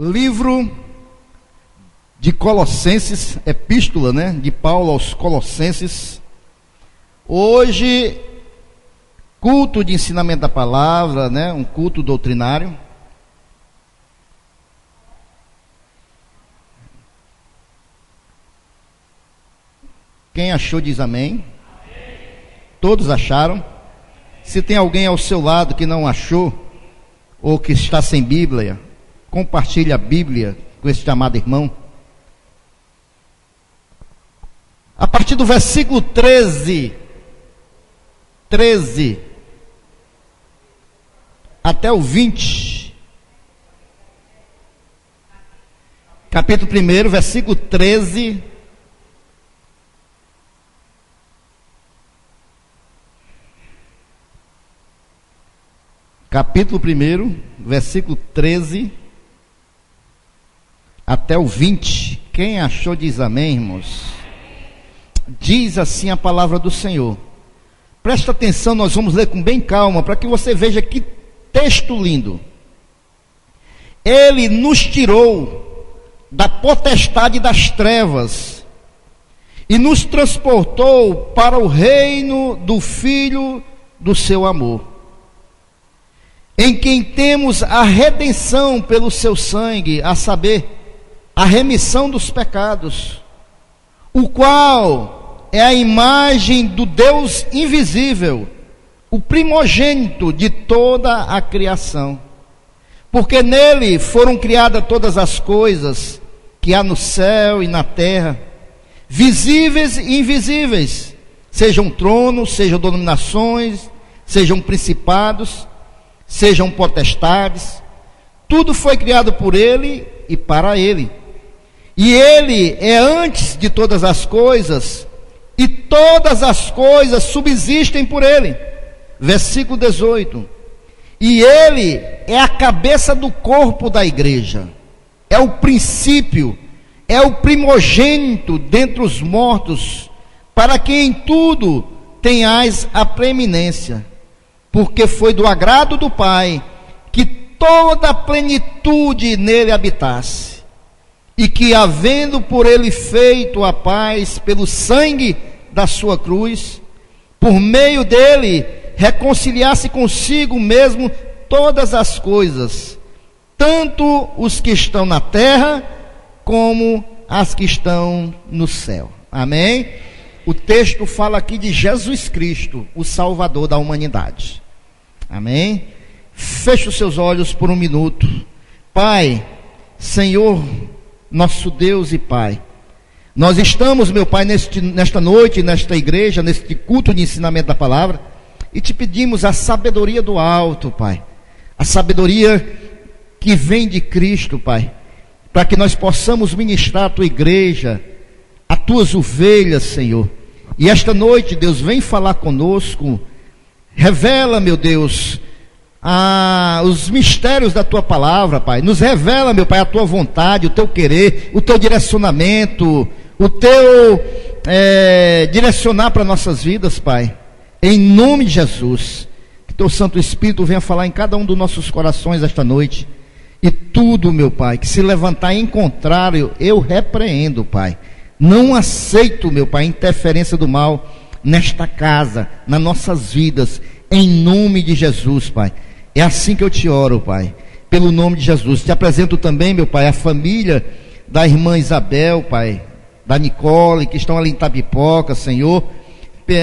Livro de Colossenses, epístola, de Paulo aos Colossenses. Hoje, culto de ensinamento da palavra, um culto doutrinário. Quem achou diz amém. Todos acharam? Se tem alguém ao seu lado que não achou, ou que está sem Bíblia, compartilhe a Bíblia com esse chamado irmão. A partir do versículo 13 até o 20, capítulo 1, versículo 13, capítulo 1, versículo 13 até o 20. Quem achou diz amém, irmãos. Diz assim a palavra do Senhor. Presta atenção, nós vamos ler com bem calma, para que você veja que texto lindo. Ele nos tirou da potestade das trevas e nos transportou para o reino do Filho do seu amor, em quem temos a redenção pelo seu sangue, a saber, a remissão dos pecados, o qual é a imagem do Deus invisível, o primogênito de toda a criação, porque nele foram criadas todas as coisas que há no céu e na terra, visíveis e invisíveis, sejam tronos, sejam dominações, sejam principados, sejam potestades. Tudo foi criado por ele e para ele. E ele é antes de todas as coisas, e todas as coisas subsistem por ele. Versículo 18. E ele é a cabeça do corpo da igreja, é o princípio, é o primogênito dentre os mortos, para que em tudo tenhais a preeminência, porque foi do agrado do Pai que toda a plenitude nele habitasse, e que, havendo por ele feito a paz pelo sangue da sua cruz, por meio dele reconciliasse consigo mesmo todas as coisas, tanto os que estão na terra como as que estão no céu. Amém? O texto fala aqui de Jesus Cristo, o Salvador da humanidade. Amém? Feche os seus olhos por um minuto. Pai, Senhor, nosso Deus e Pai, nós estamos, meu Pai, nesta noite, nesta igreja, neste culto de ensinamento da palavra, e te pedimos a sabedoria do alto, Pai, a sabedoria que vem de Cristo, Pai, para que nós possamos ministrar a tua igreja, as tuas ovelhas, Senhor. E esta noite, Deus, vem falar conosco. Revela, meu Deus, os mistérios da tua palavra, Pai. Nos revela, meu Pai, a tua vontade, o teu querer, o teu direcionamento, o teu direcionar para nossas vidas, Pai. Em nome de Jesus, que teu Santo Espírito venha falar em cada um dos nossos corações esta noite. E tudo, meu Pai, que se levantar em contrário, eu repreendo, Pai. Não aceito, meu Pai, interferência do mal nesta casa, nas nossas vidas, em nome de Jesus, Pai. É assim que eu te oro, Pai, pelo nome de Jesus. Te apresento também, meu Pai, a família da irmã Isabel, Pai, da Nicole, que estão ali em Tabipoca, Senhor.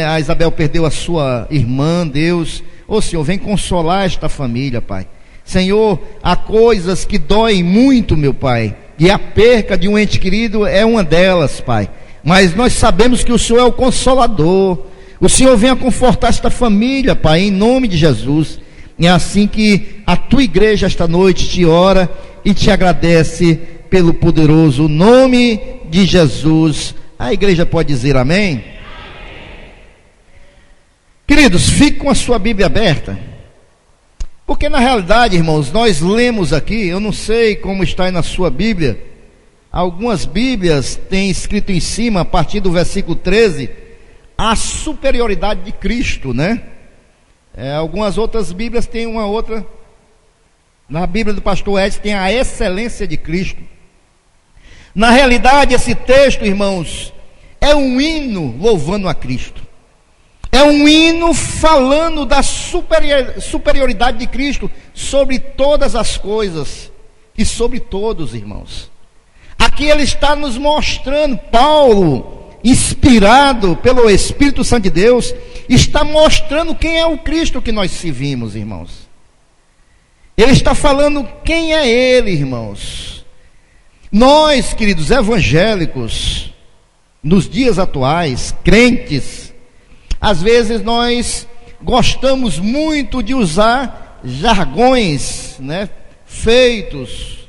A Isabel perdeu a sua irmã, Deus. Ô Senhor, vem consolar esta família, Pai. Senhor, há coisas que doem muito, meu Pai, e a perca de um ente querido é uma delas, Pai. Mas nós sabemos que o Senhor é o Consolador. O Senhor venha confortar esta família, Pai, em nome de Jesus. E é assim que a tua igreja esta noite te ora e te agradece pelo poderoso nome de Jesus. A igreja pode dizer amém? Amém. Queridos, fique com a sua Bíblia aberta, porque na realidade, irmãos, nós lemos aqui, eu não sei como está aí na sua Bíblia, algumas Bíblias têm escrito em cima, a partir do versículo 13, a superioridade de Cristo, Algumas outras Bíblias têm uma outra Na Bíblia do pastor Edson tem a excelência de Cristo. Na realidade, esse texto, irmãos, é um hino louvando a Cristo. É um hino falando da superioridade de Cristo sobre todas as coisas e sobre todos, irmãos. Aqui ele está nos mostrando, Paulo, inspirado pelo Espírito Santo de Deus, está mostrando quem é o Cristo que nós servimos, irmãos. Ele está falando quem é Ele, irmãos. Nós, queridos evangélicos, nos dias atuais, crentes, às vezes nós gostamos muito de usar jargões, né, feitos.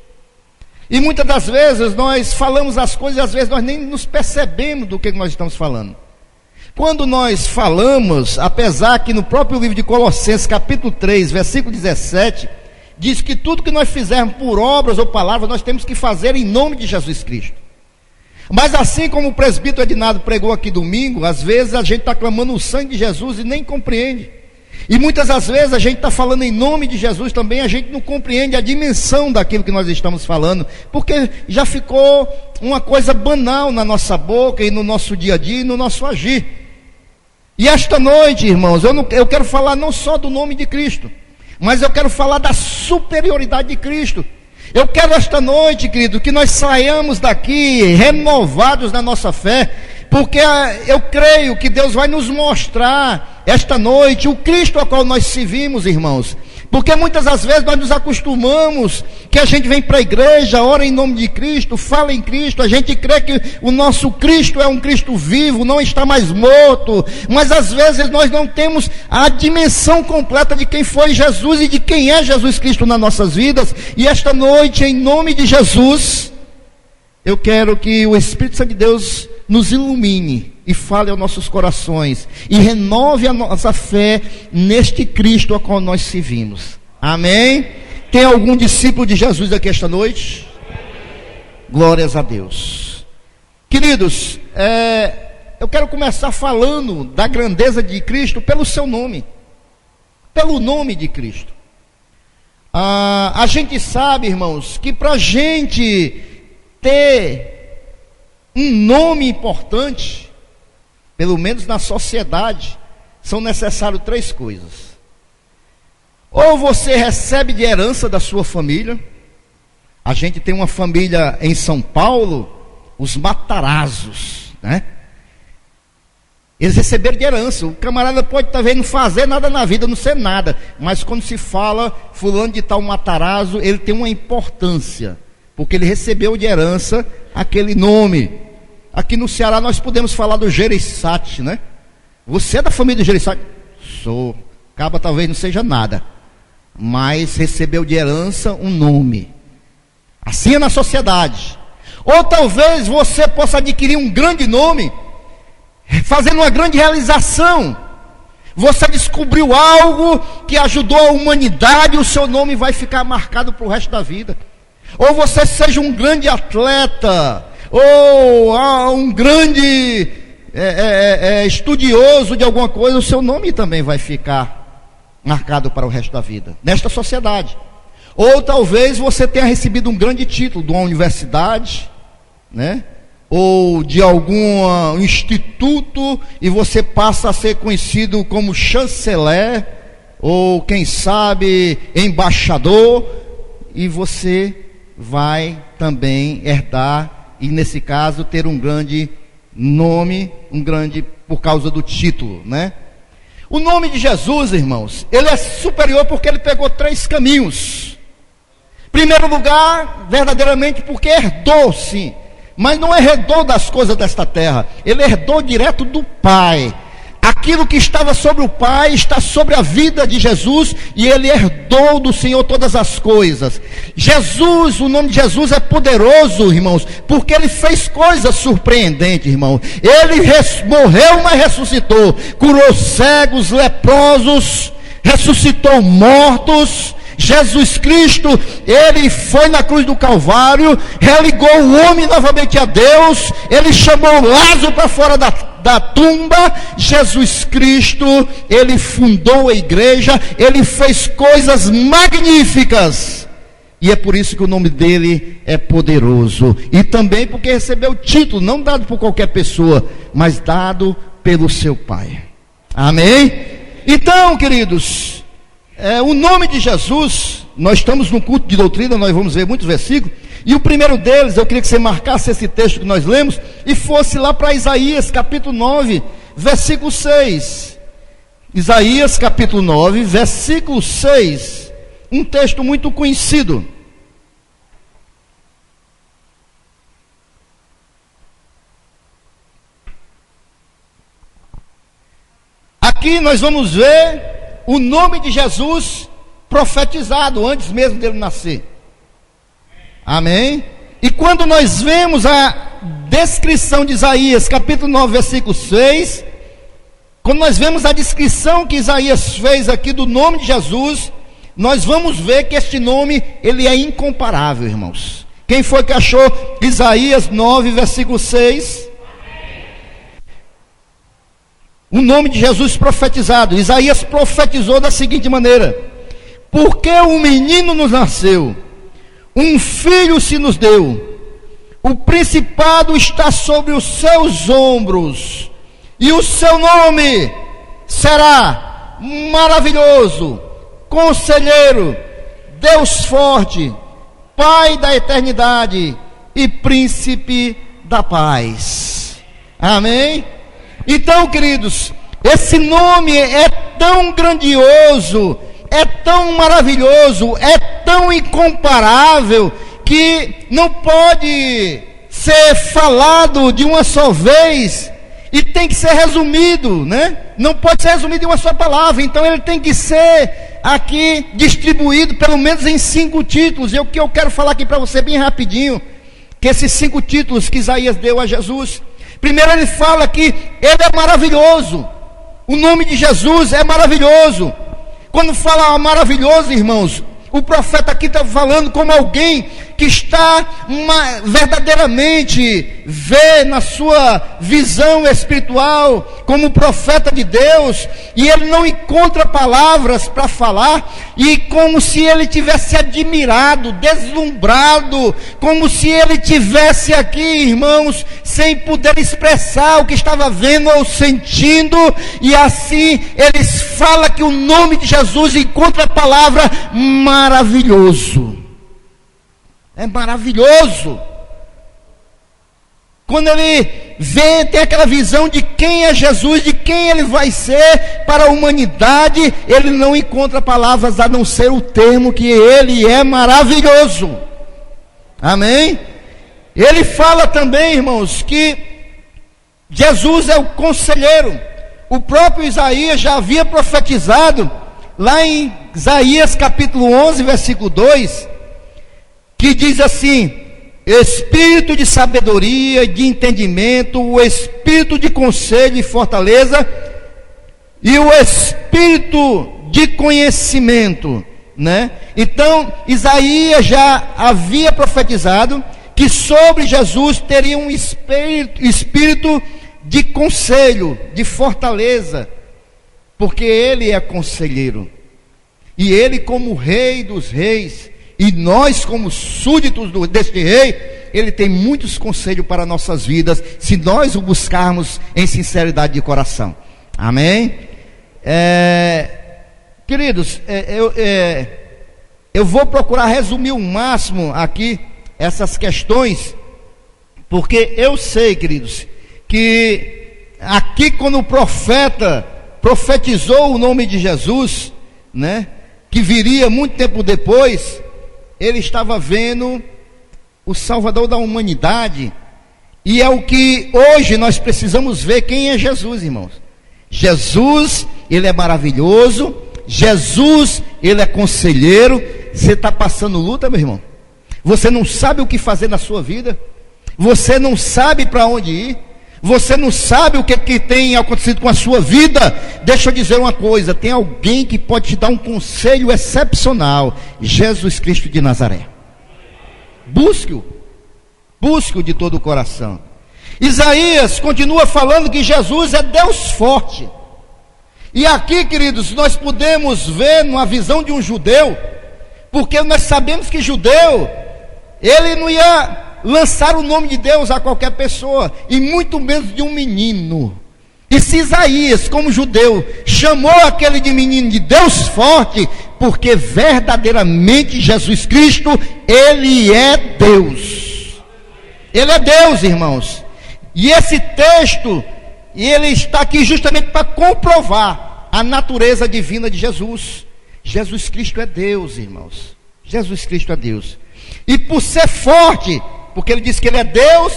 E muitas das vezes nós falamos as coisas e às vezes nós nem nos percebemos do que nós estamos falando. Quando nós falamos, apesar que no próprio livro de Colossenses, capítulo 3, versículo 17, diz que tudo que nós fizermos por obras ou palavras, nós temos que fazer em nome de Jesus Cristo. Mas assim como o presbítero Edinardo pregou aqui domingo, às vezes a gente está clamando o sangue de Jesus e nem compreende. E muitas das vezes a gente está falando em nome de Jesus também, a gente não compreende a dimensão daquilo que nós estamos falando, porque já ficou uma coisa banal na nossa boca e no nosso dia a dia e no nosso agir. E esta noite, irmãos, eu quero falar não só do nome de Cristo, mas eu quero falar da superioridade de Cristo. Eu quero esta noite, querido, que nós saiamos daqui renovados na nossa fé, porque eu creio que Deus vai nos mostrar esta noite o Cristo ao qual nós servimos, irmãos. Porque muitas das vezes nós nos acostumamos que a gente vem para a igreja, ora em nome de Cristo, fala em Cristo, a gente crê que o nosso Cristo é um Cristo vivo, não está mais morto, mas às vezes nós não temos a dimensão completa de quem foi Jesus e de quem é Jesus Cristo nas nossas vidas. E esta noite, em nome de Jesus, eu quero que o Espírito Santo de Deus nos ilumine e fale aos nossos corações e renove a nossa fé neste Cristo a qual nós servimos. Amém? Tem algum discípulo de Jesus aqui esta noite? Glórias a Deus. Queridos, eu quero começar falando da grandeza de Cristo pelo seu nome, pelo nome de Cristo. A gente sabe, irmãos, que para a gente ter um nome importante, pelo menos na sociedade, são necessárias 3 coisas. Ou você recebe de herança da sua família. A gente tem uma família em São Paulo, os Matarazos, né? Eles receberam de herança. O camarada pode estar vendo fazer nada na vida, não ser nada, mas quando se fala fulano de tal Matarazzo, ele tem uma importância, porque ele recebeu de herança aquele nome. Aqui no Ceará nós podemos falar do Gereissati, né? Você é da família do Gereissati? Sou. Caba talvez não seja nada, mas recebeu de herança um nome. Assim é na sociedade. Ou talvez você possa adquirir um grande nome, fazendo uma grande realização. Você descobriu algo que ajudou a humanidade, o seu nome vai ficar marcado para o resto da vida. Ou você seja um grande atleta, ou um grande estudioso de alguma coisa, o seu nome também vai ficar marcado para o resto da vida, nesta sociedade. Ou talvez você tenha recebido um grande título de uma universidade, né? Ou de algum instituto, e você passa a ser conhecido como chanceler, ou quem sabe embaixador, e você vai também herdar, e nesse caso ter um grande nome, por causa do título, né? O nome de Jesus, irmãos, ele é superior porque ele pegou 3 caminhos. Primeiro lugar, verdadeiramente porque herdou, sim, mas não herdou das coisas desta terra, ele herdou direto do Pai. Aquilo que estava sobre o Pai está sobre a vida de Jesus, e ele herdou do Senhor todas as coisas. Jesus, o nome de Jesus é poderoso, irmãos, porque ele fez coisas surpreendentes, irmão. Ele morreu, mas ressuscitou, curou cegos, leprosos, ressuscitou mortos. Jesus Cristo, ele foi na cruz do Calvário, religou o homem novamente a Deus, ele chamou Lázaro para fora da tumba. Jesus Cristo, ele fundou a igreja, ele fez coisas magníficas, E é por isso que o nome dele é poderoso. E também porque recebeu o título, não dado por qualquer pessoa, mas dado pelo seu Pai. Amém? Então, queridos, o nome de Jesus, nós estamos no culto de doutrina, nós vamos ver muitos versículos. E o primeiro deles, eu queria que você marcasse esse texto que nós lemos e fosse lá para Isaías capítulo 9, versículo 6. Isaías capítulo 9, versículo 6. Um texto muito conhecido. Aqui nós vamos ver o nome de Jesus profetizado antes mesmo dele nascer. Amém? E quando nós vemos a descrição de Isaías capítulo 9, versículo 6, quando nós vemos a descrição que Isaías fez aqui do nome de Jesus, nós vamos ver que este nome, ele é incomparável, irmãos. Quem foi que achou Isaías 9, versículo 6? O nome de Jesus profetizado. Isaías profetizou da seguinte maneira: porque um menino nos nasceu, um filho se nos deu, o principado está sobre os seus ombros, e o seu nome será Maravilhoso, Conselheiro, Deus Forte, Pai da Eternidade e Príncipe da Paz. Amém? Então, queridos, esse nome é tão grandioso, é tão maravilhoso, é tão incomparável, que não pode ser falado de uma só vez, e tem que ser resumido, né? Não pode ser resumido em uma só palavra. Então ele tem que ser aqui distribuído pelo menos em 5 títulos. E o que eu quero falar aqui para você bem rapidinho, que esses 5 títulos que Isaías deu a Jesus. Primeiro ele fala que ele é maravilhoso. O nome de Jesus é maravilhoso. Quando fala maravilhoso, irmãos, o profeta aqui está falando como alguém que está verdadeiramente vê na sua visão espiritual como profeta de Deus, e ele não encontra palavras para falar, e como se ele tivesse admirado, deslumbrado, como se ele tivesse aqui, irmãos, sem poder expressar o que estava vendo ou sentindo, e assim ele fala que o nome de Jesus encontra a palavra maravilhoso. É maravilhoso. Quando ele vê, tem aquela visão de quem é Jesus, de quem ele vai ser para a humanidade, ele não encontra palavras a não ser o termo que ele é maravilhoso. Amém? Ele fala também, irmãos, que Jesus é o conselheiro. O próprio Isaías já havia profetizado lá em Isaías capítulo 11, versículo 2, que diz assim: espírito de sabedoria e de entendimento, o espírito de conselho e fortaleza, e o espírito de conhecimento, né? Então, Isaías já havia profetizado que sobre Jesus teria um espírito de conselho, de fortaleza, porque ele é conselheiro, e ele como rei dos reis, e nós como súditos deste rei, ele tem muitos conselhos para nossas vidas, se nós o buscarmos em sinceridade de coração. Amém? Queridos, eu vou procurar resumir o máximo aqui essas questões, porque eu sei, queridos, que aqui quando o profeta profetizou o nome de Jesus, né, que viria muito tempo depois, ele estava vendo o Salvador da humanidade, e é o que hoje nós precisamos ver quem é Jesus, irmãos. Jesus, ele é maravilhoso, Jesus, ele é conselheiro. Você está passando luta, meu irmão? Você não sabe o que fazer na sua vida? Você não sabe para onde ir? Você não sabe o que tem acontecido com a sua vida? Deixa eu dizer uma coisa: tem alguém que pode te dar um conselho excepcional: Jesus Cristo de Nazaré. Busque-o de todo o coração. Isaías continua falando que Jesus é Deus forte. E aqui, queridos, nós podemos ver numa visão de um judeu, Porque nós sabemos que judeu, ele não ia lançar o nome de Deus a qualquer pessoa, e muito menos de um menino. E se Isaías, como judeu, chamou aquele de menino de Deus forte, porque verdadeiramente Jesus Cristo, Ele é Deus. Ele é Deus, irmãos. E esse texto, ele está aqui justamente para comprovar a natureza divina de Jesus. Jesus Cristo é Deus, irmãos. Jesus Cristo é Deus. E por ser forte, porque ele diz que ele é Deus,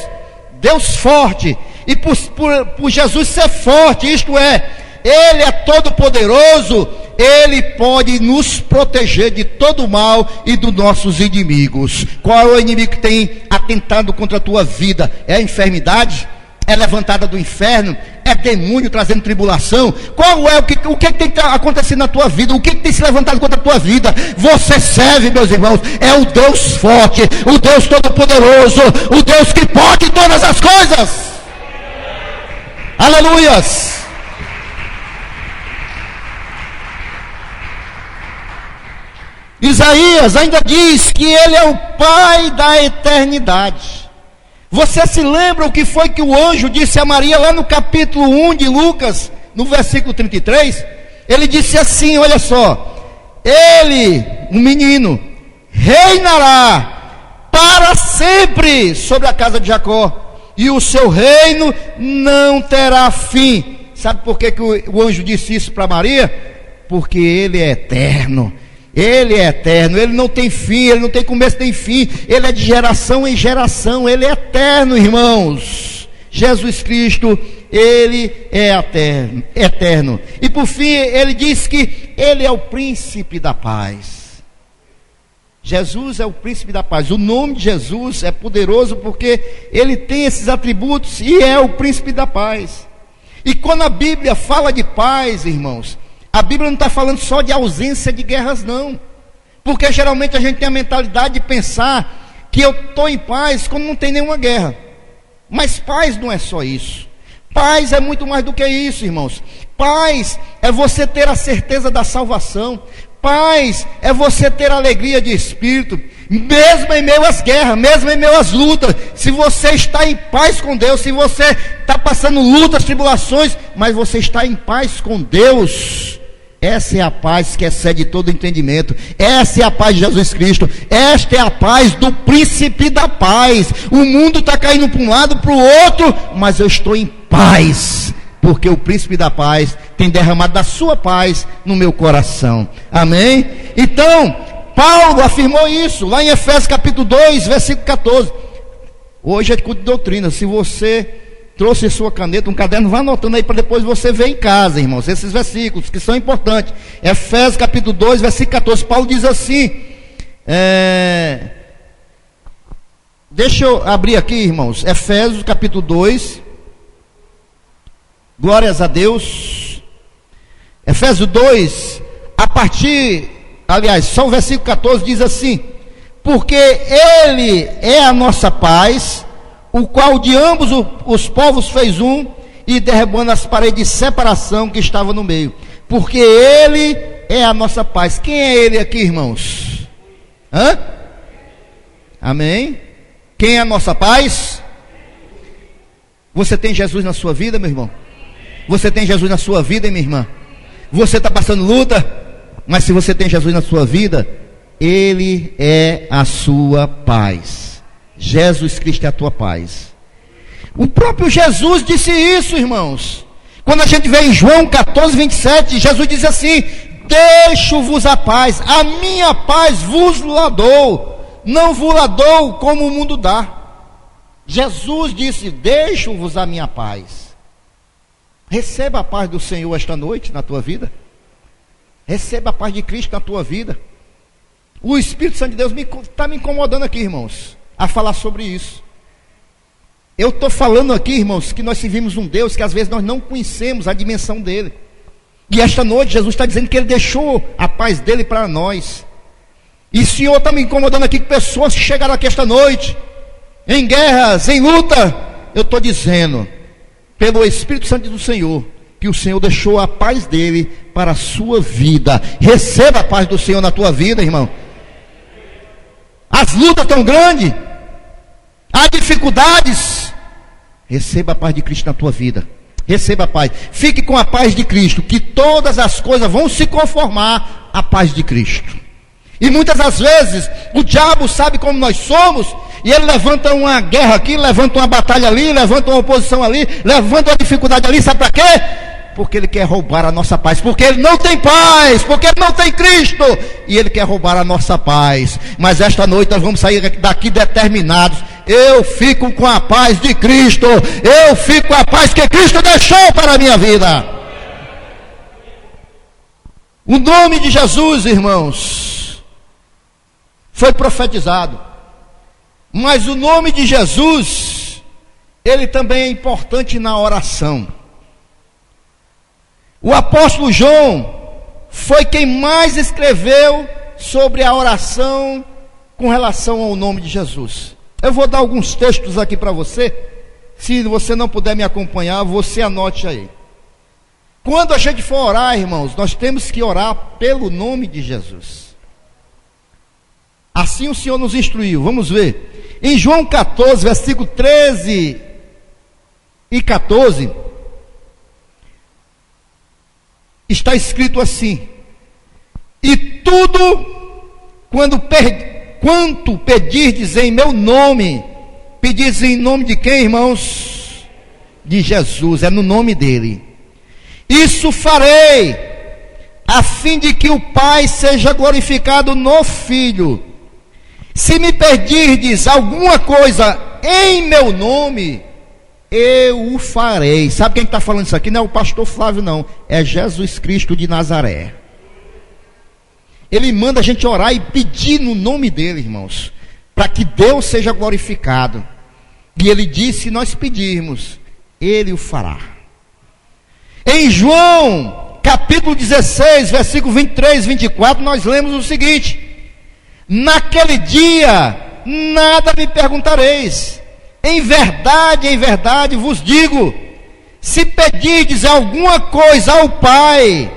Deus forte, e por Jesus ser forte, isto é, ele é todo poderoso, ele pode nos proteger de todo o mal e dos nossos inimigos. Qual é o inimigo que tem atentado contra a tua vida? É a enfermidade? É levantada do inferno? É demônio trazendo tribulação? Qual é o que tem acontecido na tua vida? O que tem se levantado contra a tua vida? Você serve, meus irmãos, é o Deus forte, o Deus todo-poderoso, o Deus que pode todas as coisas. Aleluias. Isaías ainda diz que ele é o Pai da eternidade. Você se lembra o que foi que o anjo disse a Maria lá no capítulo 1 de Lucas, no versículo 33? Ele disse assim, olha só: ele, um menino, reinará para sempre sobre a casa de Jacó, e o seu reino não terá fim. Sabe por que o anjo disse isso para Maria? Porque ele é eterno. Ele é eterno, ele não tem fim, ele não tem começo nem fim, ele é de geração em geração, ele é eterno, irmãos. Jesus Cristo, ele é eterno. E por fim, ele diz que ele é o príncipe da paz. Jesus é o príncipe da paz. O nome de Jesus é poderoso porque ele tem esses atributos e é o príncipe da paz. E quando a Bíblia fala de paz, irmãos, a Bíblia não está falando só de ausência de guerras, não. Porque geralmente a gente tem a mentalidade de pensar que eu estou em paz quando não tem nenhuma guerra. Mas paz não é só isso. Paz é muito mais do que isso, irmãos. Paz é você ter a certeza da salvação. Paz é você ter alegria de espírito, mesmo em meio às guerras, mesmo em meio às lutas. Se você está em paz com Deus, se você está passando lutas, tribulações, mas você está em paz com Deus, essa é a paz que excede todo entendimento. Essa é a paz de Jesus Cristo. Esta é a paz do príncipe da paz. O mundo está caindo para um lado, para o outro, mas eu estou em paz, porque o príncipe da paz tem derramado da sua paz no meu coração. Amém? Então, Paulo afirmou isso lá em Efésios capítulo 2, versículo 14. Hoje é de culto de doutrina. Se você trouxe sua caneta, um caderno, vá anotando aí para depois você ver em casa, irmãos, esses versículos que são importantes. Efésios capítulo 2, versículo 14, Paulo diz assim, deixa eu abrir aqui, irmãos, Efésios capítulo 2, glórias a Deus. Efésios 2, só o versículo 14 diz assim: porque ele é a nossa paz, o qual de ambos os povos fez um, e derrubando as paredes de separação que estavam no meio. Porque ele é a nossa paz. Quem é ele aqui, irmãos? Amém? Quem é a nossa paz? Você tem Jesus na sua vida, meu irmão? Você tem Jesus na sua vida, minha irmã? Você está passando luta? Mas se você tem Jesus na sua vida, ele é a sua paz. Jesus Cristo é a tua paz. O próprio Jesus disse isso, irmãos. Quando a gente vê em João 14, 27, Jesus diz assim: deixo-vos a paz, a minha paz vos la dou, não vos la dou como o mundo dá. Jesus disse: deixo-vos a minha paz. Receba a paz do Senhor esta noite na tua vida. Receba a paz de Cristo na tua vida. O Espírito Santo de Deus está me incomodando aqui, irmãos, a falar sobre isso. Eu estou falando aqui, irmãos, que nós servimos um Deus que às vezes nós não conhecemos a dimensão dele. E esta noite Jesus está dizendo que ele deixou a paz dele para nós. E o Senhor está me incomodando aqui, que pessoas chegaram aqui esta noite em guerras, em luta. Eu estou dizendo, pelo Espírito Santo do Senhor, que o Senhor deixou a paz dele para a sua vida. Receba a paz do Senhor na tua vida, irmão. as lutas tão grandes, há dificuldades, receba a paz de Cristo na tua vida. Receba a paz. Fique com a paz de Cristo, que todas as coisas vão se conformar à paz de Cristo. E muitas das vezes o diabo sabe como nós somos, e ele levanta uma guerra aqui, levanta uma batalha ali, levanta uma oposição ali, levanta uma dificuldade ali, sabe para quê? Porque ele quer roubar a nossa paz, porque ele não tem paz, porque ele não tem Cristo, e ele quer roubar a nossa paz. Mas esta noite nós vamos sair daqui determinados. Eu fico com a paz de Cristo, eu fico com a paz que Cristo deixou para a minha vida. O nome de Jesus, irmãos, foi profetizado, mas o nome de Jesus, ele também é importante na oração. O apóstolo João foi quem mais escreveu sobre a oração com relação ao nome de Jesus. Eu vou dar alguns textos aqui para você. Se você não puder me acompanhar, você anote aí. Quando a gente for orar, irmãos, nós temos que orar pelo nome de Jesus. Assim o Senhor nos instruiu. Vamos ver. Em João 14, versículo 13 e 14, está escrito assim: e tudo quanto pedirdes em meu nome, pedis em nome de quem, irmãos? De Jesus, é no nome dele. Isso farei, a fim de que o Pai seja glorificado no Filho. Se me pedirdes alguma coisa em meu nome, eu o farei. Sabe quem está falando isso aqui? Não é o pastor Flávio, não. É Jesus Cristo de Nazaré. Ele manda a gente orar e pedir no nome dele, irmãos, para que Deus seja glorificado. E ele disse: se nós pedirmos, ele o fará. Em João, capítulo 16, versículo 23 e 24, nós lemos o seguinte: naquele dia, nada me perguntareis. Em verdade vos digo, se pedirdes alguma coisa ao Pai,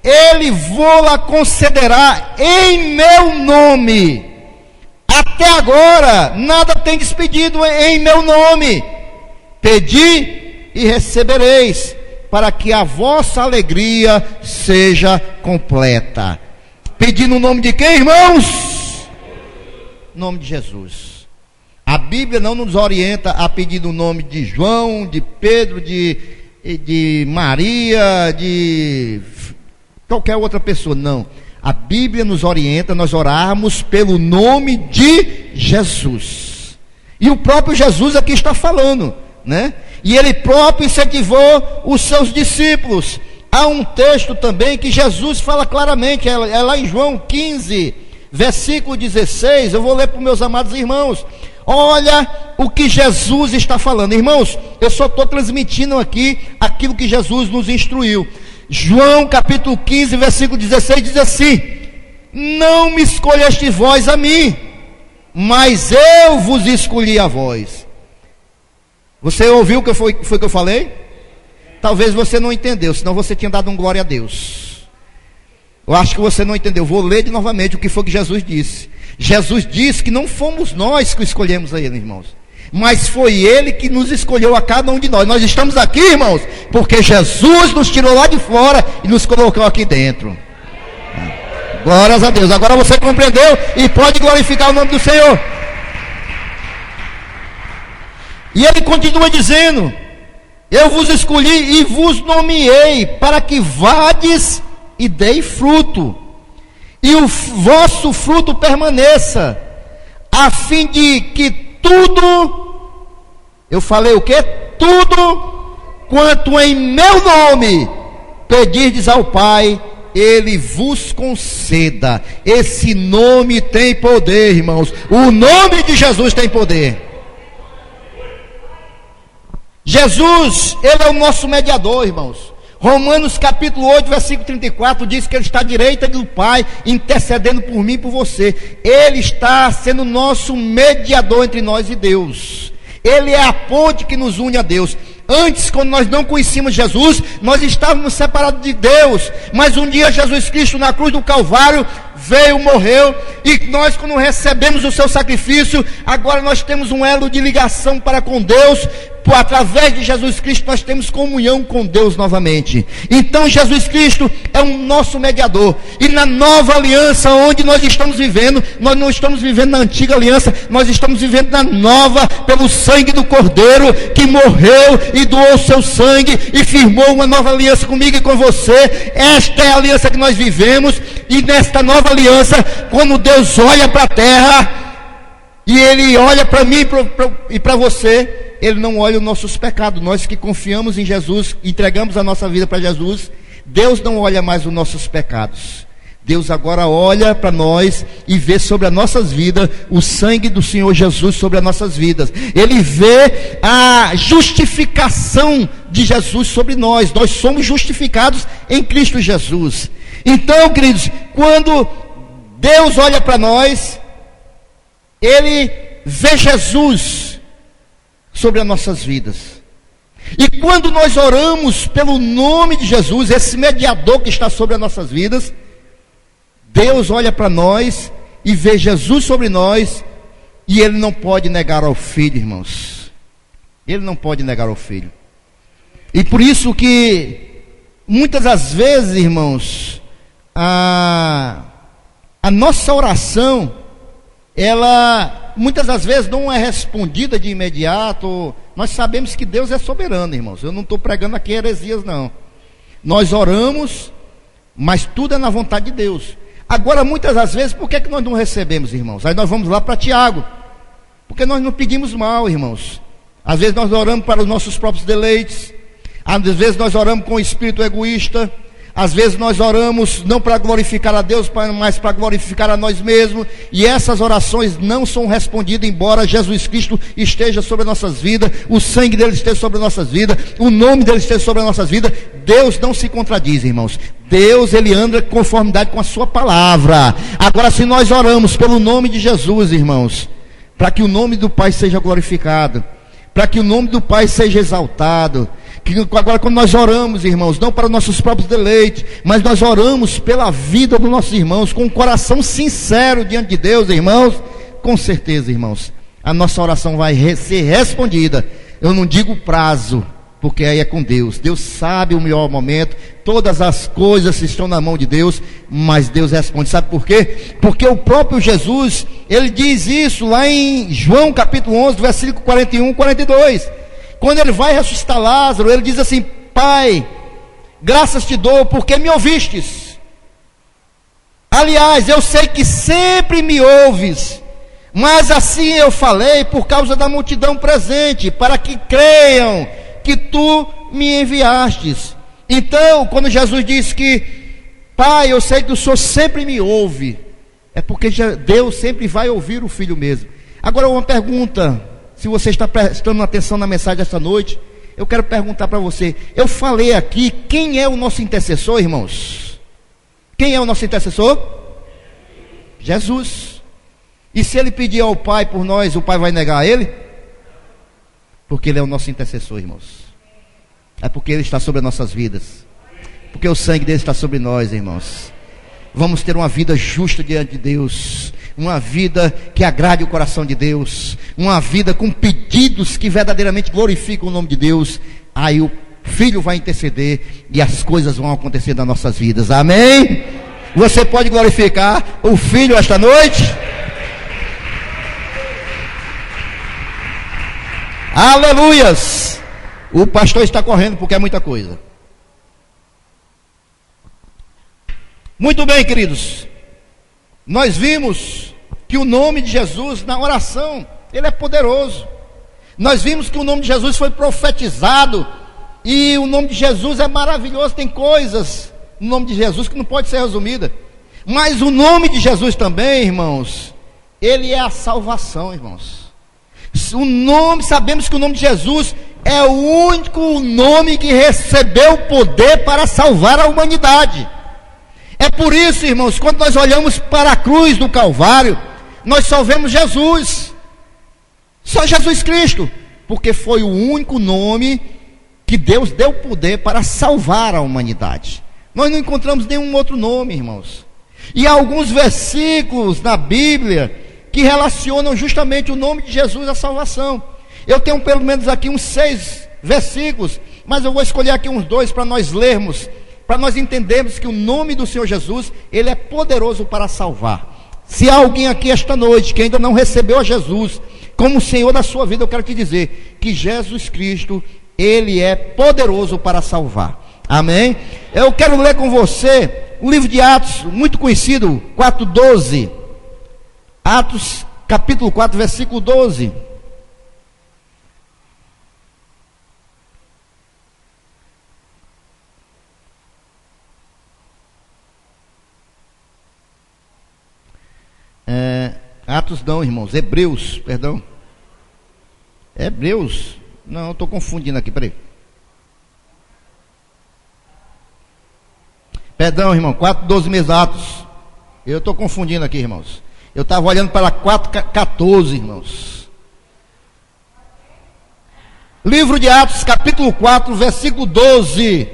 Ele vô-la concederá em meu nome. Até agora, nada tendes pedido em meu nome. Pedi e recebereis, para que a vossa alegria seja completa. Pedi no nome de quem, irmãos? Nome de Jesus. A Bíblia não nos orienta a pedir no nome de João, de Pedro, de Maria, de qualquer outra pessoa, não. A Bíblia nos orienta a nós orarmos pelo nome de Jesus. E o próprio Jesus aqui está falando, né? E ele próprio incentivou os seus discípulos. Há um texto também que Jesus fala claramente, é lá em João 15, versículo 16, eu vou ler para os meus amados irmãos. Olha o que Jesus está falando, irmãos. Eu só estou transmitindo aqui aquilo que Jesus nos instruiu. João capítulo 15, versículo 16 diz assim: não me escolheste vós a mim, mas eu vos escolhi a vós. Você ouviu o que foi que eu falei? Talvez você não entendeu, senão você tinha dado um glória a Deus. Eu acho que você não entendeu. Vou ler novamente o que foi que Jesus disse. Jesus disse que não fomos nós que escolhemos a Ele, irmãos, mas foi Ele que nos escolheu a cada um de nós. Nós estamos aqui, irmãos, porque Jesus nos tirou lá de fora e nos colocou aqui dentro. Glórias a Deus. Agora você compreendeu e pode glorificar o nome do Senhor. E Ele continua dizendo: eu vos escolhi e vos nomeei para que vades e dei fruto, e o vosso fruto permaneça, a fim de que tudo, eu falei o que? Tudo quanto em meu nome pedirdes ao Pai, Ele vos conceda. Esse nome tem poder, irmãos. O nome de Jesus tem poder. Jesus, Ele é o nosso mediador, irmãos. Romanos capítulo 8, versículo 34 diz que Ele está à direita do Pai, intercedendo por mim e por você. Ele está sendo nosso mediador entre nós e Deus. Ele é a ponte que nos une a Deus. Antes, quando nós não conhecíamos Jesus, nós estávamos separados de Deus. Mas um dia Jesus Cristo na cruz do Calvário veio, morreu, e nós, quando recebemos o seu sacrifício, agora nós temos um elo de ligação para com Deus. Através de Jesus Cristo nós temos comunhão com Deus novamente. Então Jesus Cristo é o nosso mediador. E na nova aliança onde nós estamos vivendo, nós não estamos vivendo na antiga aliança, nós estamos vivendo na nova, pelo sangue do Cordeiro, que morreu e doou seu sangue e firmou uma nova aliança comigo e com você. Esta é a aliança que nós vivemos. E nesta nova aliança, quando Deus olha para a terra, e Ele olha para mim e para você, Ele não olha os nossos pecados. Nós que confiamos em Jesus, entregamos a nossa vida para Jesus, Deus não olha mais os nossos pecados. Deus agora olha para nós e vê sobre as nossas vidas o sangue do Senhor Jesus sobre as nossas vidas. Ele vê a justificação de Jesus sobre nós. Nós somos justificados em Cristo Jesus. Então, queridos, quando Deus olha para nós, Ele vê Jesus sobre as nossas vidas. E quando nós oramos pelo nome de Jesus, esse mediador que está sobre as nossas vidas, Deus olha para nós e vê Jesus sobre nós, e Ele não pode negar ao Filho, irmãos. Ele não pode negar ao Filho. E por isso que muitas das vezes, irmãos, a nossa oração, ela muitas das vezes não é respondida de imediato. Nós sabemos que Deus é soberano, irmãos. Eu não estou pregando aqui heresias, não. Nós oramos, mas tudo é na vontade de Deus. Agora, muitas das vezes, por que nós não recebemos, irmãos? Aí nós vamos lá para Tiago, porque nós não pedimos mal, irmãos. Às vezes nós oramos para os nossos próprios deleites, às vezes nós oramos com o espírito egoísta, às vezes nós oramos não para glorificar a Deus, mas para glorificar a nós mesmos, e essas orações não são respondidas, embora Jesus Cristo esteja sobre as nossas vidas, o sangue dele esteja sobre as nossas vidas, o nome dele esteja sobre as nossas vidas. Deus não se contradiz, irmãos. Deus, ele anda em conformidade com a sua palavra. Agora, se nós oramos pelo nome de Jesus, irmãos, para que o nome do Pai seja glorificado, para que o nome do Pai seja exaltado, que agora quando nós oramos, irmãos, não para os nossos próprios deleites, mas nós oramos pela vida dos nossos irmãos, com um coração sincero diante de Deus, irmãos, com certeza, irmãos, a nossa oração vai ser respondida. Eu não digo prazo, porque aí é com Deus. Deus sabe o melhor momento, todas as coisas estão na mão de Deus, mas Deus responde. Sabe por quê? Porque o próprio Jesus, ele diz isso lá em João capítulo 11, versículo 41, 42. Quando ele vai ressuscitar Lázaro, ele diz assim: Pai, graças te dou porque me ouvistes. Aliás, eu sei que sempre me ouves, mas assim eu falei por causa da multidão presente, para que creiam que tu me enviastes. Então, quando Jesus diz que, Pai, eu sei que o Senhor sempre me ouve, é porque Deus sempre vai ouvir o Filho mesmo. Agora uma pergunta, se você está prestando atenção na mensagem esta noite, eu quero perguntar para você. Eu falei aqui, quem é o nosso intercessor, irmãos? Quem é o nosso intercessor? Jesus. E se ele pedir ao Pai por nós, o Pai vai negar a ele? Porque ele é o nosso intercessor, irmãos. É porque ele está sobre as nossas vidas, porque o sangue dele está sobre nós, irmãos. Vamos ter uma vida justa diante de Deus, uma vida que agrade o coração de Deus, uma vida com pedidos que verdadeiramente glorificam o nome de Deus. Aí o Filho vai interceder e as coisas vão acontecer nas nossas vidas. Amém? Você pode glorificar o Filho esta noite? Aleluias! O pastor está correndo porque é muita coisa. Muito bem, queridos. Nós vimos que o nome de Jesus na oração, ele é poderoso. Nós vimos que o nome de Jesus foi profetizado, e o nome de Jesus é maravilhoso. Tem coisas no nome de Jesus que não pode ser resumida. Mas o nome de Jesus também, irmãos, ele é a salvação, irmãos. O nome, sabemos que o nome de Jesus é o único nome que recebeu o poder para salvar a humanidade. É por isso, irmãos, quando nós olhamos para a cruz do Calvário, nós só vemos Jesus, só Jesus Cristo, porque foi o único nome que Deus deu poder para salvar a humanidade. Nós não encontramos nenhum outro nome, irmãos. E há alguns versículos na Bíblia que relacionam justamente o nome de Jesus à salvação. Eu tenho pelo menos aqui uns 6 versículos, mas eu vou escolher aqui uns 2 para nós lermos, para nós entendermos que o nome do Senhor Jesus, ele é poderoso para salvar. Se há alguém aqui esta noite que ainda não recebeu a Jesus como Senhor da sua vida, eu quero te dizer que Jesus Cristo, ele é poderoso para salvar. Amém? Eu quero ler com você o livro de Atos, muito conhecido, 4:12. Atos, capítulo 4, versículo 12. Atos não, irmãos, Hebreus, perdão. Hebreus, não, eu estou confundindo aqui, peraí. Perdão, irmão, 4:12 mesmo, Atos. Eu estou confundindo aqui, irmãos. Eu estava olhando para 4:14, irmãos. Livro de Atos, capítulo 4, versículo 12.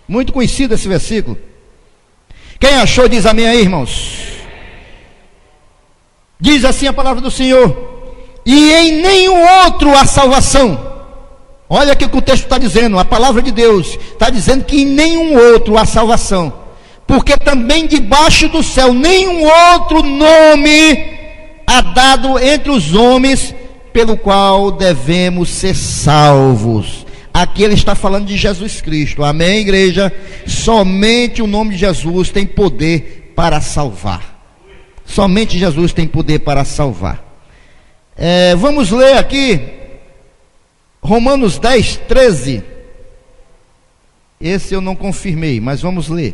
Muito conhecido esse versículo. Quem achou, diz amém aí, irmãos. Diz assim a palavra do Senhor: e em nenhum outro há salvação. Olha aqui o que o texto está dizendo, a palavra de Deus está dizendo que em nenhum outro há salvação, porque também debaixo do céu nenhum outro nome há dado entre os homens pelo qual devemos ser salvos. Aqui ele está falando de Jesus Cristo, amém, igreja? Somente o nome de Jesus tem poder para salvar. Somente Jesus tem poder para salvar. Vamos ler aqui Romanos 10:13. Esse eu não confirmei, mas vamos ler.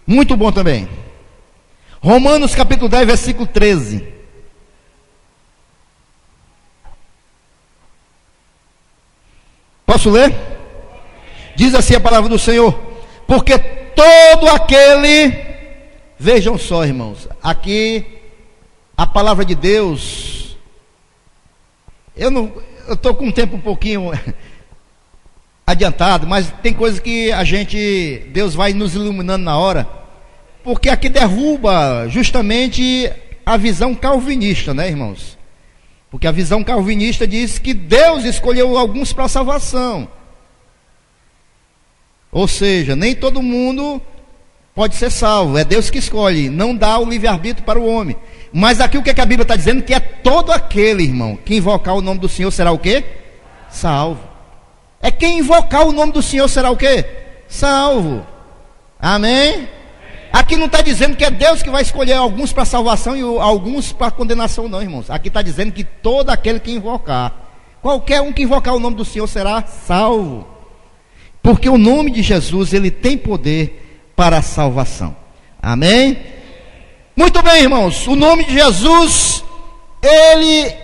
Muito bom também. Romanos capítulo 10, versículo 13. Posso ler? Diz assim a palavra do Senhor: porque todo aquele, vejam só, irmãos, aqui a palavra de Deus, eu estou com um tempo um pouquinho adiantado, mas tem coisas que Deus vai nos iluminando na hora, porque aqui derruba justamente a visão calvinista, né, irmãos? Porque a visão calvinista diz que Deus escolheu alguns para a salvação. Ou seja, nem todo mundo pode ser salvo, é Deus que escolhe, não dá o livre-arbítrio para o homem. Mas aqui o que a Bíblia está dizendo? Que é todo aquele, irmão, que invocar o nome do Senhor será o quê? Salvo. É quem invocar o nome do Senhor será o quê? Salvo. Amém? Aqui não está dizendo que é Deus que vai escolher alguns para salvação e alguns para condenação, não, irmãos. Aqui está dizendo que todo aquele que invocar, qualquer um que invocar o nome do Senhor será salvo. Porque o nome de Jesus, ele tem poder para a salvação. Amém? Muito bem, irmãos. O nome de Jesus, ele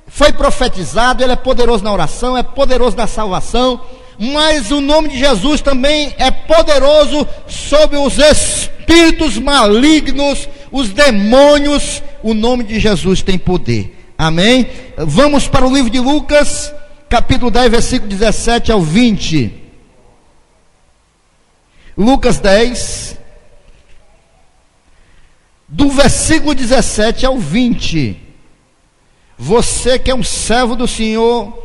foi profetizado, ele é poderoso na oração, é poderoso na salvação. Mas o nome de Jesus também é poderoso sobre os espíritos malignos, os demônios. O nome de Jesus tem poder. Amém? Vamos para o livro de Lucas, capítulo 10, versículo 17 ao 20. Lucas 10, do versículo 17 ao 20. Você que é um servo do Senhor,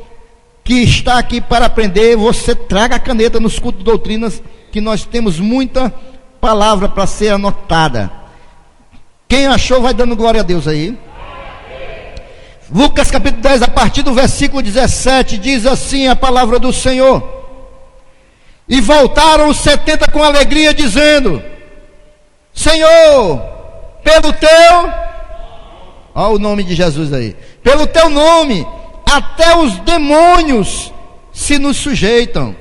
que está aqui para aprender, você traga a caneta nos cultos de doutrinas, que nós temos muita palavra para ser anotada. Quem achou vai dando glória a Deus aí. Lucas capítulo 10, a partir do versículo 17, diz assim a palavra do Senhor: e voltaram os 70 com alegria, dizendo: Senhor, pelo teu, olha o nome de Jesus aí, pelo teu nome, até os demônios se nos sujeitam.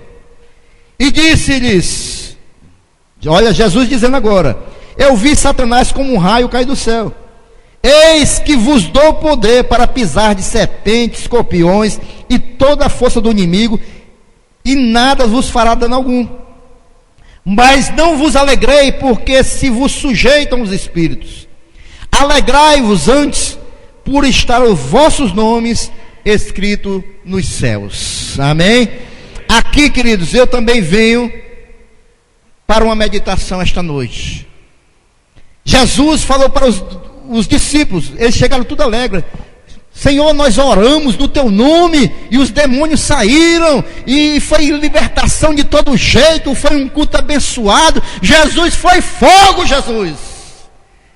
E disse-lhes, olha Jesus dizendo agora: eu vi Satanás como um raio cair do céu. Eis que vos dou poder para pisar de serpentes, escorpiões e toda a força do inimigo, e nada vos fará dano algum. Mas não vos alegrei, porque se vos sujeitam os espíritos. Alegrai-vos antes, por estar os vossos nomes escritos nos céus. Amém? Aqui, queridos, eu também venho para uma meditação esta noite. Jesus falou para os discípulos, eles chegaram tudo alegres: Senhor, nós oramos no teu nome e os demônios saíram, e foi libertação de todo jeito, foi um culto abençoado. Jesus foi fogo, Jesus.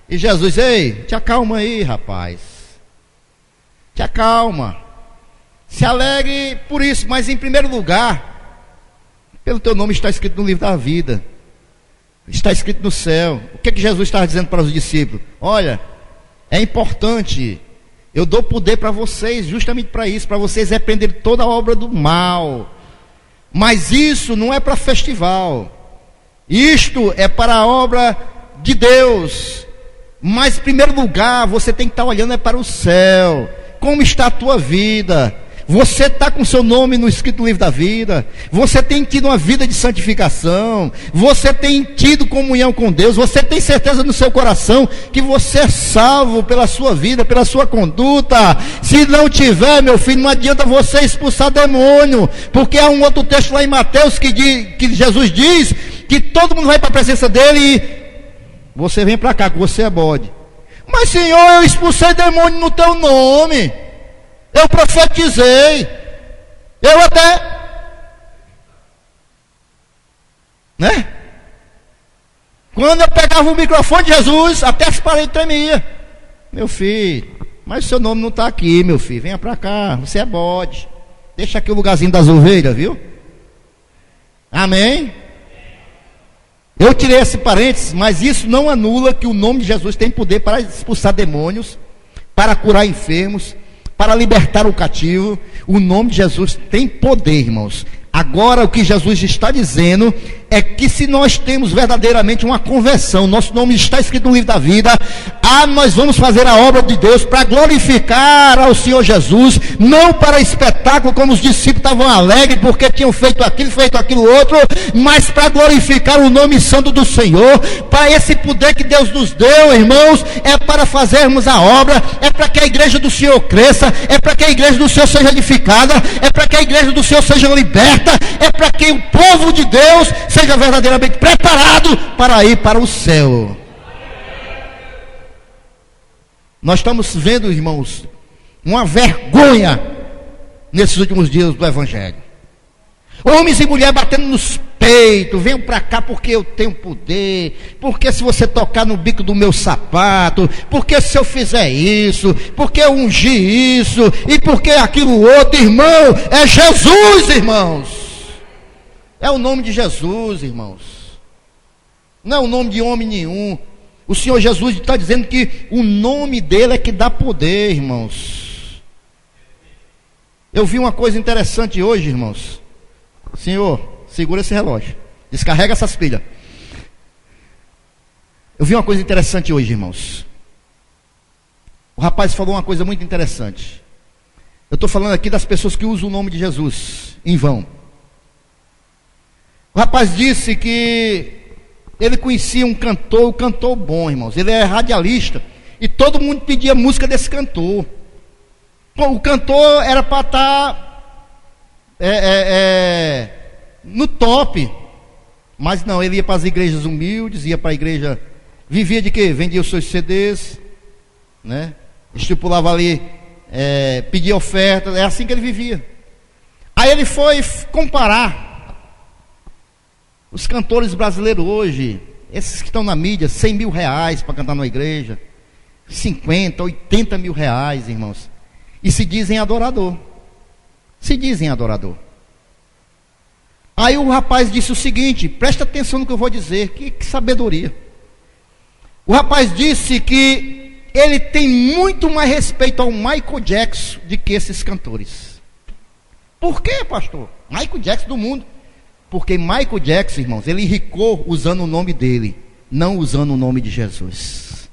E Jesus: ei, te acalma aí, rapaz, te acalma, se alegre por isso, mas em primeiro lugar, pelo teu nome está escrito no livro da vida, está escrito no céu. O que Jesus estava dizendo para os discípulos? Olha, é importante, eu dou poder para vocês, justamente para isso, para vocês repreenderem toda a obra do mal. Mas isso não é para festival, isto é para a obra de Deus. Mas em primeiro lugar, você tem que estar olhando para o céu. Como está a tua vida? Você está com seu nome no escrito no livro da vida? Você tem tido uma vida de santificação? Você tem tido comunhão com Deus? Você tem certeza no seu coração que você é salvo pela sua vida, pela sua conduta? Se não tiver, meu filho, não adianta você expulsar demônio, porque há um outro texto lá em Mateus que Jesus diz que todo mundo vai para a presença dele e você vem para cá, que você é bode. Mas Senhor, eu expulsei demônio no teu nome, eu profetizei, eu até, né? Quando eu pegava o microfone de Jesus, até as paredes tremiam. Meu filho, mas o seu nome não está aqui, meu filho, venha para cá, você é bode, deixa aqui o lugarzinho das ovelhas, viu? Amém? Eu tirei esse parênteses, mas isso não anula que o nome de Jesus tem poder para expulsar demônios, para curar enfermos, para libertar o cativo. O nome de Jesus tem poder, irmãos. Agora o que Jesus está dizendo é que se nós temos verdadeiramente uma conversão, nosso nome está escrito no livro da vida, nós vamos fazer a obra de Deus para glorificar ao Senhor Jesus, não para espetáculo, como os discípulos estavam alegres porque tinham feito aquilo outro, mas para glorificar o nome santo do Senhor. Para esse poder que Deus nos deu, irmãos, é para fazermos a obra, é para que a igreja do Senhor cresça, é para que a igreja do Senhor seja edificada, é para que a igreja do Senhor seja liberta, é para que o povo de Deus seja verdadeiramente preparado para ir para o céu. Nós estamos vendo, irmãos, uma vergonha nesses últimos dias do Evangelho. Homens e mulheres batendo nos peitos: venham para cá porque eu tenho poder, porque se você tocar no bico do meu sapato, porque se eu fizer isso, porque eu ungi isso, e porque aquilo outro. Irmão, é Jesus, irmãos. É o nome de Jesus, irmãos. Não é o nome de homem nenhum. O Senhor Jesus está dizendo que o nome dele é que dá poder, irmãos. Eu vi uma coisa interessante hoje, irmãos. Senhor, segura esse relógio, descarrega essas pilhas. Eu vi uma coisa interessante hoje, irmãos. O rapaz falou uma coisa muito interessante. Eu estou falando aqui das pessoas que usam o nome de Jesus em vão. O rapaz disse que ele conhecia um cantor bom, irmãos. Ele é radialista e todo mundo pedia música desse cantor. O cantor era para estar no top, mas não, ele ia para as igrejas humildes, ia para a igreja, vivia de quê? Vendia os seus CDs, né? Estipulava ali, pedia oferta, é assim que ele vivia. Aí ele foi comparar os cantores brasileiros hoje, esses que estão na mídia, 100 mil reais para cantar numa igreja, 50, 80 mil reais, irmãos, e se dizem adorador. Aí o rapaz disse o seguinte, presta atenção no que eu vou dizer, que sabedoria. O rapaz disse que ele tem muito mais respeito ao Michael Jackson do que esses cantores. Por quê, pastor? Michael Jackson do mundo. Porque Michael Jackson, irmãos, ele enricou usando o nome dele, não usando o nome de Jesus.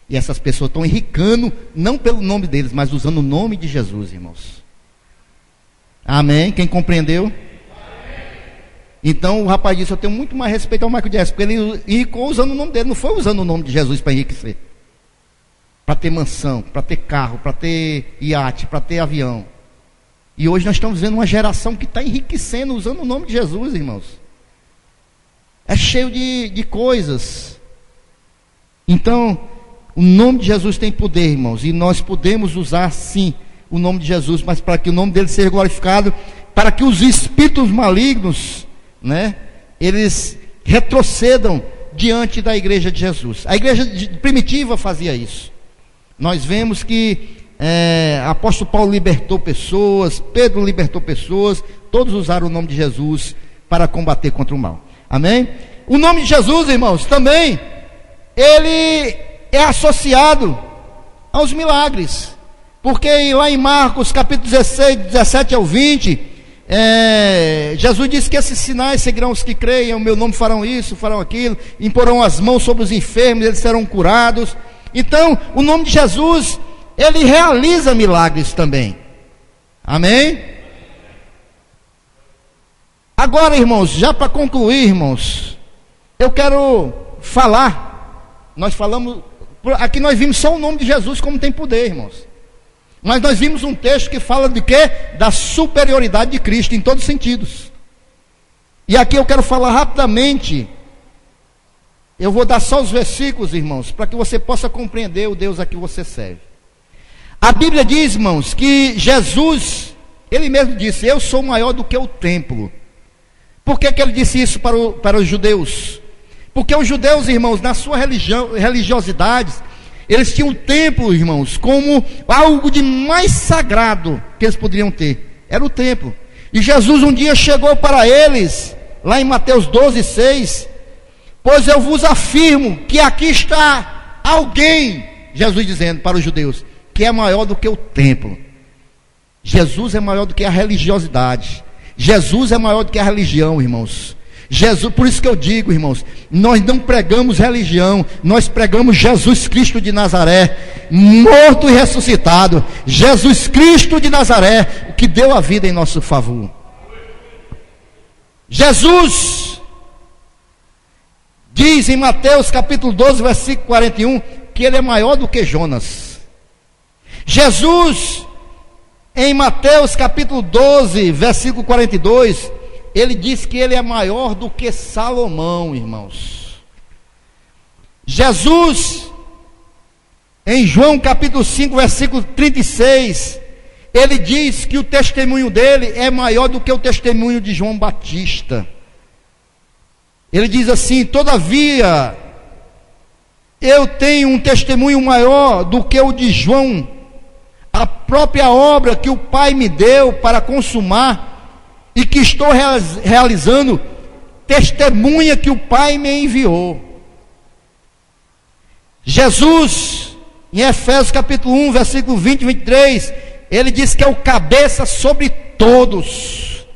E essas pessoas estão enricando, não pelo nome deles, mas usando o nome de Jesus, irmãos. Amém? Quem compreendeu? Amém. Então o rapaz disse: eu tenho muito mais respeito ao Michael Jackson, porque ele enricou usando o nome dele, não foi usando o nome de Jesus para enriquecer. para ter mansão, para ter carro, para ter iate, para ter avião. E hoje nós estamos vendo uma geração que está enriquecendo usando o nome de Jesus, irmãos. É cheio de coisas. Então, o nome de Jesus tem poder, irmãos, e nós podemos usar sim o nome de Jesus, mas para que o nome dele seja glorificado, para que os espíritos malignos, né, eles retrocedam diante da igreja de Jesus. A igreja primitiva fazia isso. Nós vemos que apóstolo Paulo libertou pessoas, Pedro libertou pessoas, todos usaram o nome de Jesus para combater contra o mal. Amém? O nome de Jesus, irmãos, também ele é associado aos milagres, porque lá em Marcos capítulo 16, 17 ao 20, Jesus disse que esses sinais seguirão os que creem, o meu nome farão isso, farão aquilo, imporão as mãos sobre os enfermos, eles serão curados. Então, o nome de Jesus, ele realiza milagres também. Amém? Agora, irmãos, já para concluir, irmãos, eu quero falar, nós falamos, aqui nós vimos só o nome de Jesus como tem poder, irmãos. Mas nós vimos um texto que fala de quê? Da superioridade de Cristo em todos os sentidos. E aqui eu quero falar rapidamente. Eu vou dar só os versículos, irmãos, para que você possa compreender o Deus a que você serve. A Bíblia diz, irmãos, que Jesus, ele mesmo disse: eu sou maior do que o templo. Por que ele disse isso para os judeus? Porque os judeus, irmãos, na sua religiosidade, eles tinham o templo, irmãos, como algo de mais sagrado que eles poderiam ter. Era o templo. E Jesus um dia chegou para eles, lá em Mateus 12:6, pois eu vos afirmo que aqui está alguém, Jesus dizendo para os judeus, que é maior do que o templo. Jesus é maior do que a religiosidade. Jesus é maior do que a religião, irmãos. Jesus, por isso que eu digo, irmãos, nós não pregamos religião, nós pregamos Jesus Cristo de Nazaré, morto e ressuscitado. Jesus Cristo de Nazaré, o que deu a vida em nosso favor. Jesus diz em Mateus capítulo 12, versículo 41, que ele é maior do que Jonas. Jesus, em Mateus capítulo 12, versículo 42, ele diz que ele é maior do que Salomão, irmãos. Jesus, em João capítulo 5, versículo 36, ele diz que o testemunho dele é maior do que o testemunho de João Batista. Ele diz assim: todavia, eu tenho um testemunho maior do que o de João. A própria obra que o Pai me deu para consumar e que estou realizando, testemunha que o Pai me enviou. Jesus, em Efésios capítulo 1, versículo 20 e 23, ele diz que é o cabeça sobre todos.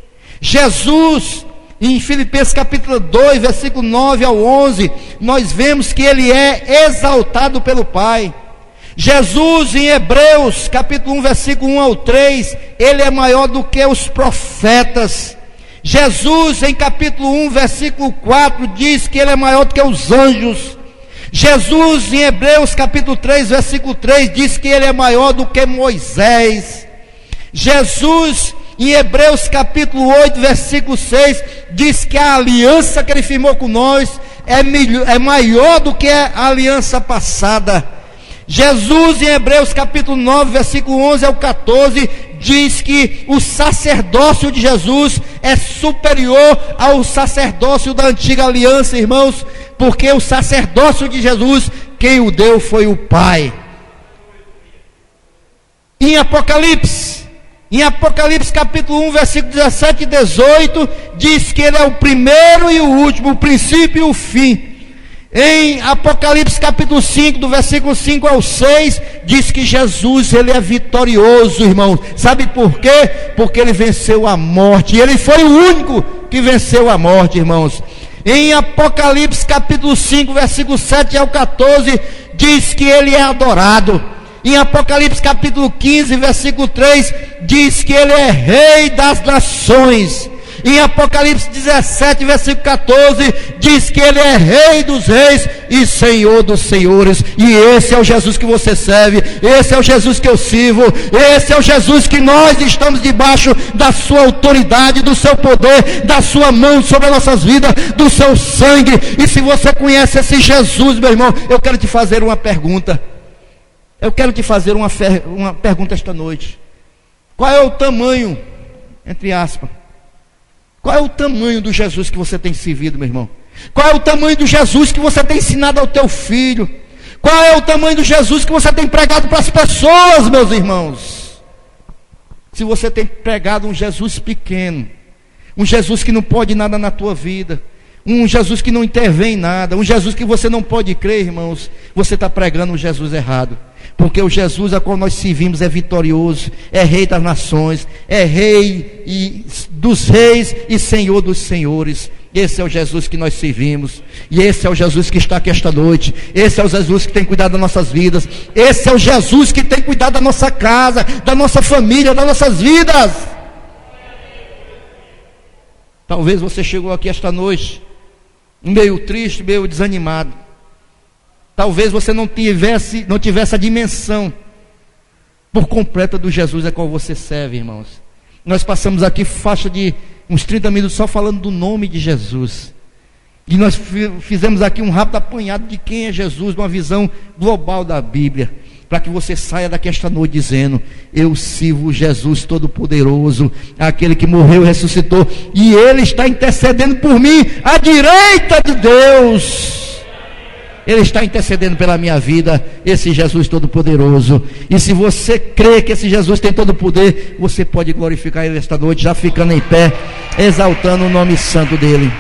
Jesus, em Filipenses capítulo 2, versículo 9 ao 11, nós vemos que ele é exaltado pelo Pai. Jesus, em Hebreus capítulo 1, versículo 1 ao 3, ele é maior do que os profetas. Jesus, em capítulo 1, versículo 4, diz que ele é maior do que os anjos. Jesus, em Hebreus capítulo 3, versículo 3, diz que ele é maior do que Moisés. Jesus, em Hebreus capítulo 8, versículo 6, diz que a aliança que ele firmou com nós é maior do que a aliança passada. Jesus, em Hebreus capítulo 9, versículo 11 ao 14, diz que o sacerdócio de Jesus é superior ao sacerdócio da antiga aliança, irmãos, porque o sacerdócio de Jesus, quem o deu foi o Pai. Em Apocalipse capítulo 1, versículo 17 e 18, diz que ele é o primeiro e o último, o princípio e o fim. Em Apocalipse capítulo 5, do versículo 5 ao 6, diz que Jesus, ele é vitorioso, irmãos. Sabe por quê? Porque ele venceu a morte, e ele foi o único que venceu a morte, irmãos. Em Apocalipse capítulo 5, versículo 7 ao 14, diz que ele é adorado. Em Apocalipse capítulo 15, versículo 3, diz que ele é rei das nações. Em Apocalipse 17, versículo 14, diz que Ele é Rei dos reis e Senhor dos senhores. E esse é o Jesus que você serve, esse é o Jesus que eu sirvo, esse é o Jesus que nós estamos debaixo da sua autoridade, do seu poder, da sua mão sobre as nossas vidas, do seu sangue. E se você conhece esse Jesus, meu irmão, eu quero te fazer uma pergunta. Eu quero te fazer uma pergunta esta noite. Qual é o tamanho, entre aspas, qual é o tamanho do Jesus que você tem servido, meu irmão? Qual é o tamanho do Jesus que você tem ensinado ao teu filho? Qual é o tamanho do Jesus que você tem pregado para as pessoas, meus irmãos? Se você tem pregado um Jesus pequeno, um Jesus que não pode nada na tua vida, um Jesus que não intervém em nada, um Jesus que você não pode crer, irmãos, você está pregando um Jesus errado. Porque o Jesus a qual nós servimos é vitorioso, é Rei das nações, é Rei dos reis e Senhor dos senhores. Esse é o Jesus que nós servimos, e esse é o Jesus que está aqui esta noite. Esse é o Jesus que tem cuidado das nossas vidas, esse é o Jesus que tem cuidado da nossa casa, da nossa família, das nossas vidas. Talvez você chegou aqui esta noite meio triste, meio desanimado. Talvez você não tivesse a dimensão por completa do Jesus a qual você serve, irmãos. Nós passamos aqui faixa de uns 30 minutos só falando do nome de Jesus. E nós fizemos aqui um rápido apanhado de quem é Jesus, uma visão global da Bíblia, para que você saia daqui esta noite dizendo: eu sirvo Jesus Todo-Poderoso, aquele que morreu e ressuscitou, e Ele está intercedendo por mim, à direita de Deus. Ele está intercedendo pela minha vida, esse Jesus Todo-Poderoso. E se você crê que esse Jesus tem todo o poder, você pode glorificar Ele esta noite, já ficando em pé, exaltando o nome santo dEle.